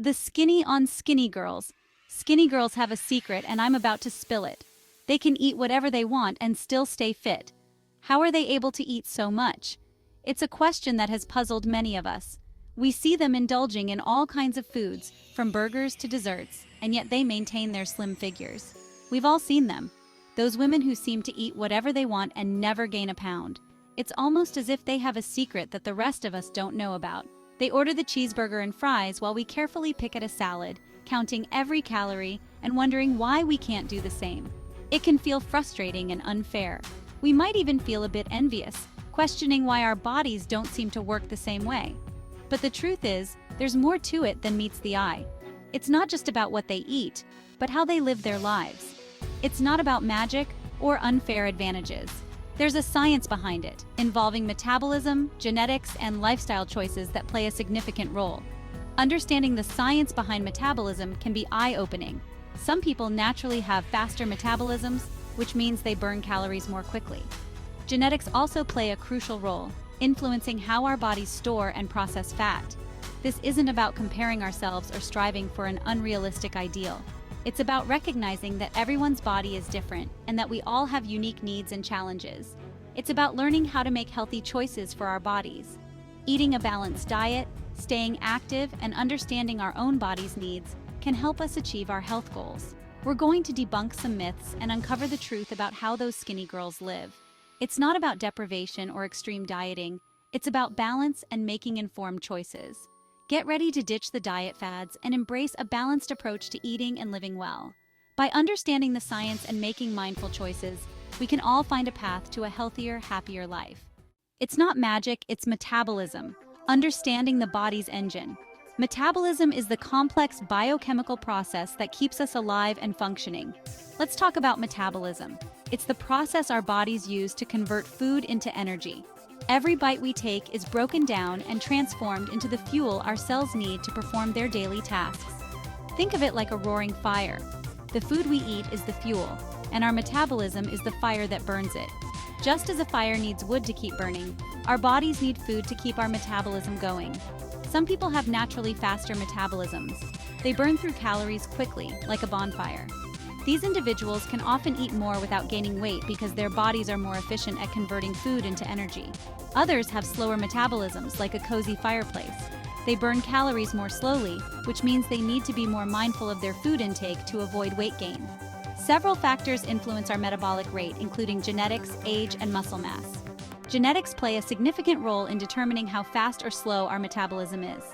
The skinny on skinny girls. Skinny girls have a secret and I'm about to spill it. They can eat whatever they want and still stay fit. How are they able to eat so much? It's a question that has puzzled many of us. We see them indulging in all kinds of foods, from burgers to desserts, and yet they maintain their slim figures. We've all seen them. Those women who seem to eat whatever they want and never gain a pound. It's almost as if they have a secret that the rest of us don't know about. They order the cheeseburger and fries while we carefully pick at a salad, counting every calorie and wondering why we can't do the same. It can feel frustrating and unfair. We might even feel a bit envious, questioning why our bodies don't seem to work the same way. But the truth is, there's more to it than meets the eye. It's not just about what they eat, but how they live their lives. It's not about magic or unfair advantages. There's a science behind it, involving metabolism, genetics, and lifestyle choices that play a significant role. Understanding the science behind metabolism can be eye-opening. Some people naturally have faster metabolisms, which means they burn calories more quickly. Genetics also play a crucial role, influencing how our bodies store and process fat. This isn't about comparing ourselves or striving for an unrealistic ideal. It's about recognizing that everyone's body is different and that we all have unique needs and challenges. It's about learning how to make healthy choices for our bodies. Eating a balanced diet, staying active, and understanding our own body's needs can help us achieve our health goals. We're going to debunk some myths and uncover the truth about how those skinny girls live. It's not about deprivation or extreme dieting. It's about balance and making informed choices. Get ready to ditch the diet fads and embrace a balanced approach to eating and living well. By understanding the science and making mindful choices, we can all find a path to a healthier, happier life. It's not magic, it's metabolism. Understanding the body's engine. Metabolism is the complex biochemical process that keeps us alive and functioning. Let's talk about metabolism. It's the process our bodies use to convert food into energy. Every bite we take is broken down and transformed into the fuel our cells need to perform their daily tasks. Think of it like a roaring fire. The food we eat is the fuel, and our metabolism is the fire that burns it. Just as a fire needs wood to keep burning, our bodies need food to keep our metabolism going. Some people have naturally faster metabolisms. They burn through calories quickly, like a bonfire. These individuals can often eat more without gaining weight because their bodies are more efficient at converting food into energy. Others have slower metabolisms, like a cozy fireplace. They burn calories more slowly, which means they need to be more mindful of their food intake to avoid weight gain. Several factors influence our metabolic rate, including genetics, age, and muscle mass. Genetics play a significant role in determining how fast or slow our metabolism is.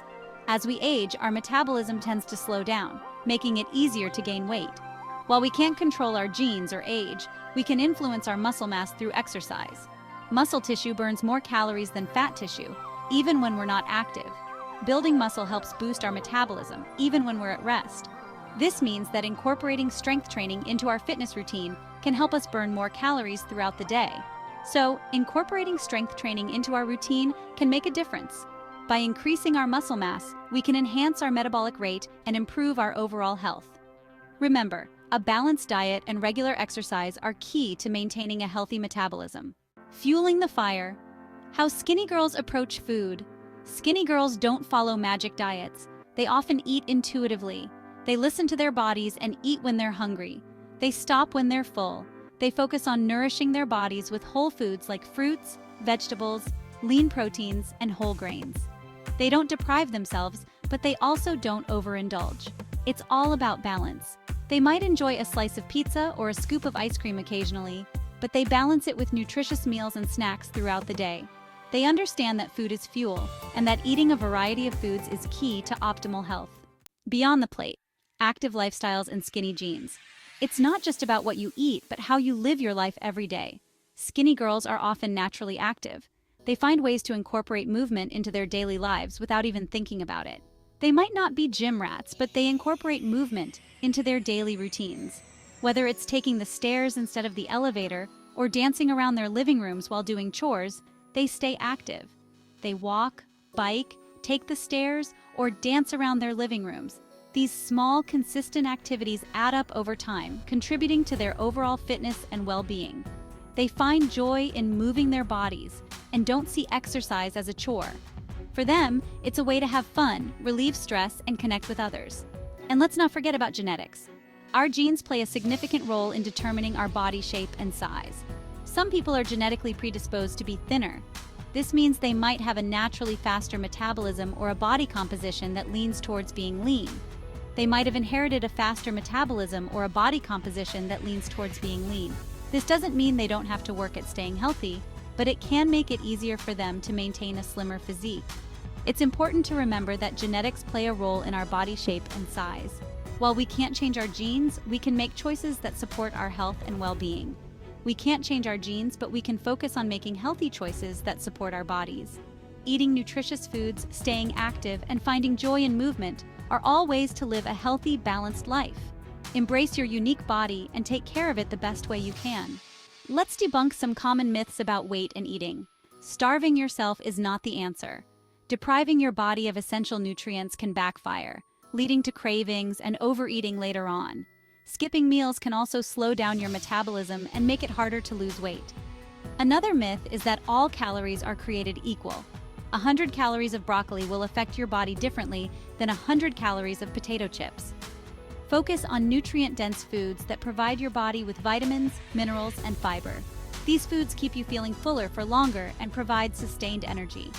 As we age, our metabolism tends to slow down, making it easier to gain weight. While we can't control our genes or age, we can influence our muscle mass through exercise. Muscle tissue burns more calories than fat tissue, even when we're not active. Building muscle helps boost our metabolism, even when we're at rest. This means that incorporating strength training into our fitness routine can help us burn more calories throughout the day. So, incorporating strength training into our routine can make a difference. By increasing our muscle mass, we can enhance our metabolic rate and improve our overall health. Remember, a balanced diet and regular exercise are key to maintaining a healthy metabolism. Fueling the fire. How skinny girls approach food. Skinny girls don't follow magic diets. They often eat intuitively. They listen to their bodies and eat when they're hungry. They stop when they're full. They focus on nourishing their bodies with whole foods like fruits, vegetables, lean proteins, and whole grains. They don't deprive themselves, but they also don't overindulge. It's all about balance. They might enjoy a slice of pizza or a scoop of ice cream occasionally, but they balance it with nutritious meals and snacks throughout the day. They understand that food is fuel, and that eating a variety of foods is key to optimal health. Beyond the plate, active lifestyles and skinny jeans. It's not just about what you eat, but how you live your life every day. Skinny girls are often naturally active. They find ways to incorporate movement into their daily lives without even thinking about it. They might not be gym rats, but they incorporate movement into their daily routines. Whether it's taking the stairs instead of the elevator or dancing around their living rooms while doing chores, they stay active. They walk, bike, take the stairs, or dance around their living rooms. These small, consistent activities add up over time, contributing to their overall fitness and well-being. They find joy in moving their bodies and don't see exercise as a chore. For them, it's a way to have fun, relieve stress, and connect with others. And let's not forget about genetics. Our genes play a significant role in determining our body shape and size. Some people are genetically predisposed to be thinner. This means they might have a naturally faster metabolism or a body composition that leans towards being lean. They might have inherited a faster metabolism or a body composition that leans towards being lean. This doesn't mean they don't have to work at staying healthy, but it can make it easier for them to maintain a slimmer physique. It's important to remember that genetics play a role in our body shape and size. While we can't change our genes, we can make choices that support our health and well-being. We can't change our genes, but we can focus on making healthy choices that support our bodies. Eating nutritious foods, staying active, and finding joy in movement are all ways to live a healthy, balanced life. Embrace your unique body and take care of it the best way you can. Let's debunk some common myths about weight and eating. Starving yourself is not the answer. Depriving your body of essential nutrients can backfire, leading to cravings and overeating later on. Skipping meals can also slow down your metabolism and make it harder to lose weight. Another myth is that all calories are created equal. 100 calories of broccoli will affect your body differently than 100 calories of potato chips. Focus on nutrient-dense foods that provide your body with vitamins, minerals, and fiber. These foods keep you feeling fuller for longer and provide sustained energy.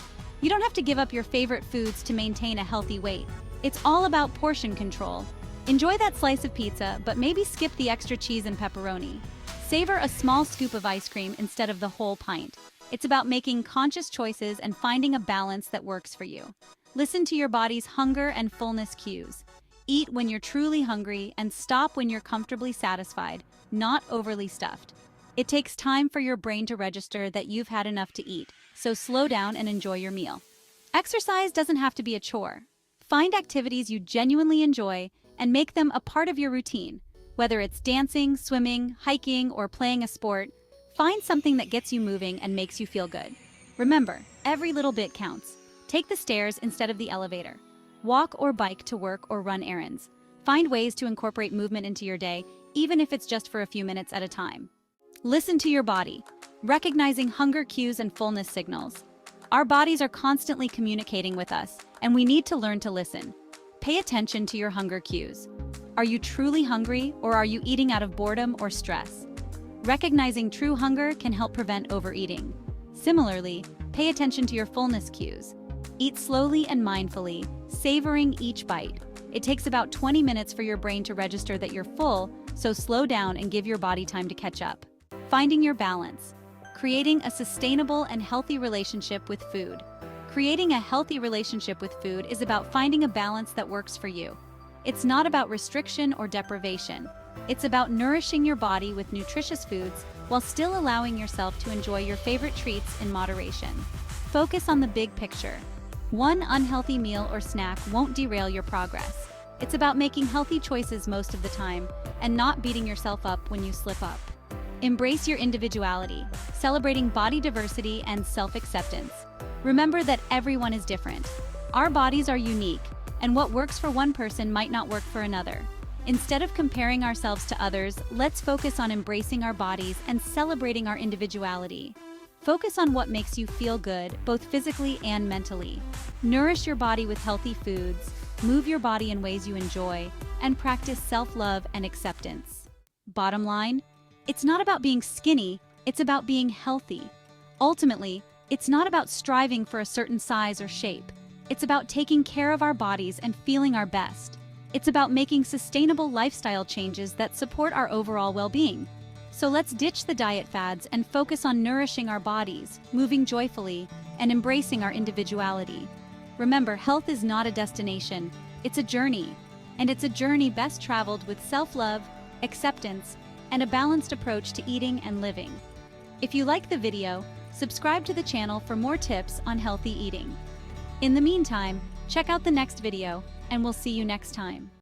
You don't have to give up your favorite foods to maintain a healthy weight. It's all about portion control. Enjoy that slice of pizza, but maybe skip the extra cheese and pepperoni. Savor a small scoop of ice cream instead of the whole pint. It's about making conscious choices and finding a balance that works for you. Listen to your body's hunger and fullness cues. Eat when you're truly hungry and stop when you're comfortably satisfied, not overly stuffed. It takes time for your brain to register that you've had enough to eat, so slow down and enjoy your meal. Exercise doesn't have to be a chore. Find activities you genuinely enjoy and make them a part of your routine. Whether it's dancing, swimming, hiking, or playing a sport, find something that gets you moving and makes you feel good. Remember, every little bit counts. Take the stairs instead of the elevator. Walk or bike to work or run errands. Find ways to incorporate movement into your day, even if it's just for a few minutes at a time. Listen to your body, recognizing hunger cues and fullness signals. Our bodies are constantly communicating with us, and we need to learn to listen. Pay attention to your hunger cues. Are you truly hungry, or are you eating out of boredom or stress? Recognizing true hunger can help prevent overeating. Similarly, pay attention to your fullness cues. Eat slowly and mindfully, savoring each bite. It takes about 20 minutes for your brain to register that you're full, so slow down and give your body time to catch up. Finding your balance. Creating a sustainable and healthy relationship with food. Creating a healthy relationship with food is about finding a balance that works for you. It's not about restriction or deprivation. It's about nourishing your body with nutritious foods while still allowing yourself to enjoy your favorite treats in moderation. Focus on the big picture. One unhealthy meal or snack won't derail your progress. It's about making healthy choices most of the time and not beating yourself up when you slip up. Embrace your individuality, celebrating body diversity and self-acceptance. Remember that everyone is different. Our bodies are unique, and what works for one person might not work for another. Instead of comparing ourselves to others, let's focus on embracing our bodies and celebrating our individuality. Focus on what makes you feel good, both physically and mentally. Nourish your body with healthy foods, move your body in ways you enjoy, and practice self-love and acceptance. Bottom line, it's not about being skinny, it's about being healthy. Ultimately, it's not about striving for a certain size or shape. It's about taking care of our bodies and feeling our best. It's about making sustainable lifestyle changes that support our overall well-being. So let's ditch the diet fads and focus on nourishing our bodies, moving joyfully, and embracing our individuality. Remember, health is not a destination, it's a journey. And it's a journey best traveled with self-love, acceptance, and a balanced approach to eating and living. If you like the video, subscribe to the channel for more tips on healthy eating. In the meantime, check out the next video, and we'll see you next time.